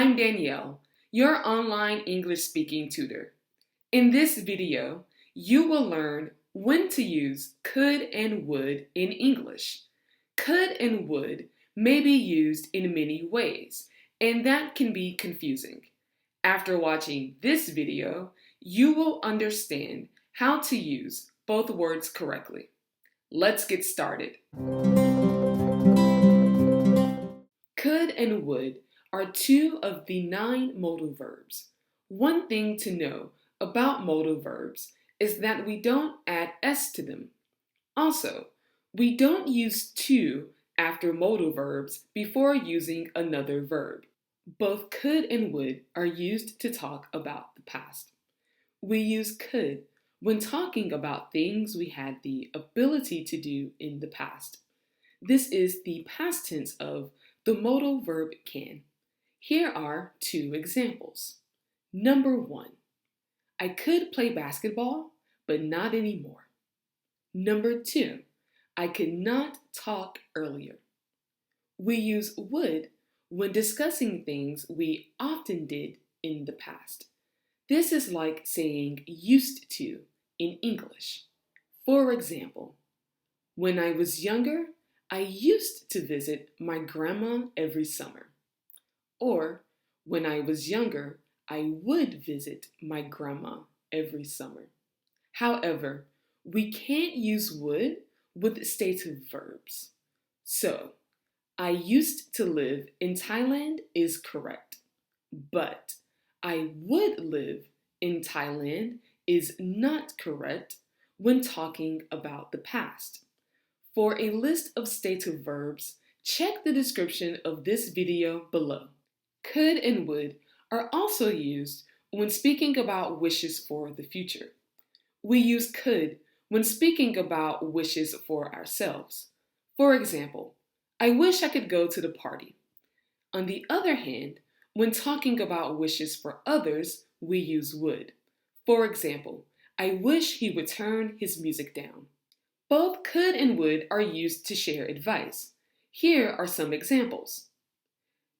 I'm Danielle, your online English speaking tutor. In this video, you will learn when to use could and would in English. Could and would may be used in many ways, and that can be confusing. After watching this video, you will understand how to use both words correctly. Let's get started. Could and would are two of the 9 modal verbs. One thing to know about modal verbs is that we don't add s to them. Also, we don't use to after modal verbs before using another verb. Both could and would are used to talk about the past. We use could when talking about things we had the ability to do in the past. This is the past tense of the modal verb can. Here are 2 examples. Number 1, I could play basketball, but not anymore. Number 2, I could not talk earlier. We use would when discussing things we often did in the past. This is like saying used to in English. For example, when I was younger, I used to visit my grandma every summer. Or, when I was younger, I would visit my grandma every summer. However, we can't use would with stative verbs. So, I used to live in Thailand is correct, but I would live in Thailand is not correct when talking about the past. For a list of stative verbs, check the description of this video below. Could and would are also used when speaking about wishes for the future. We use could when speaking about wishes for ourselves. For example, I wish I could go to the party. On the other hand, when talking about wishes for others, we use would. For example, I wish he would turn his music down. Both could and would are used to share advice. Here are some examples.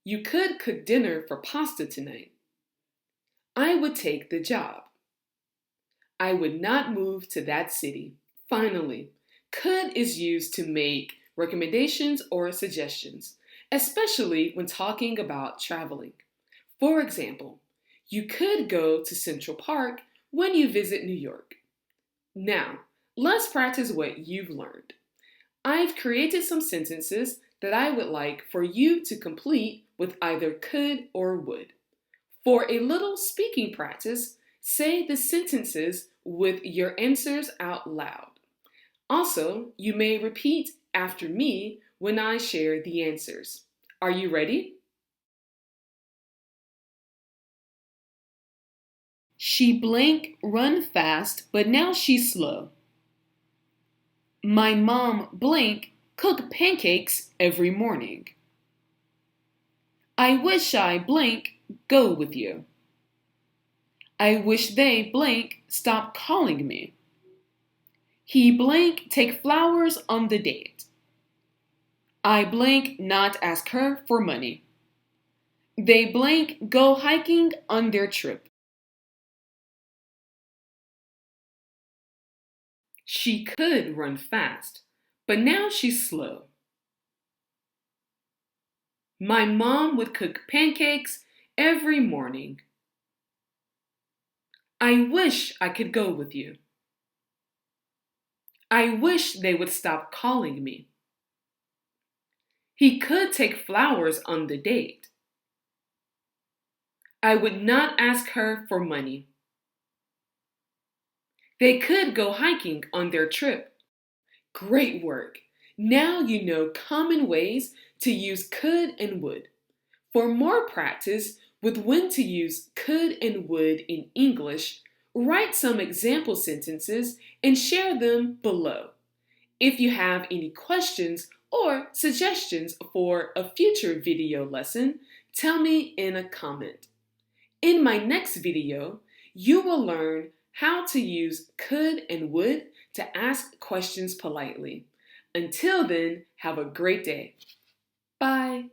You could cook dinner for pasta tonight. I would take the job. I would not move to that city. Finally, could is used to make recommendations or suggestions, especially when talking about traveling. For example, you could go to Central Park when you visit New York. Now, let's practice what you've learned. I've created some sentences that I would like for you to complete with either could or would. For a little speaking practice, say the sentences with your answers out loud. Also, you may repeat after me when I share the answers. Are you ready? She blank run fast, but now she's slow. My mom blank cook pancakes every morning. I wish I blank go with you. I wish they blank stop calling me. He blank take flowers on the date. I blank not ask her for money. They blank go hiking on their trip. She could run fast, but now she's slow. My mom would cook pancakes every morning. I wish I could go with you. I wish they would stop calling me. He could take flowers on the date. I would not ask her for money. They could go hiking on their trip. Great work! Now you know common ways to use could and would. For more practice with when to use could and would in English, write some example sentences and share them below. If you have any questions or suggestions for a future video lesson, tell me in a comment. In my next video, you will learn how to use could and would to ask questions politely. Until then, have a great day. Bye.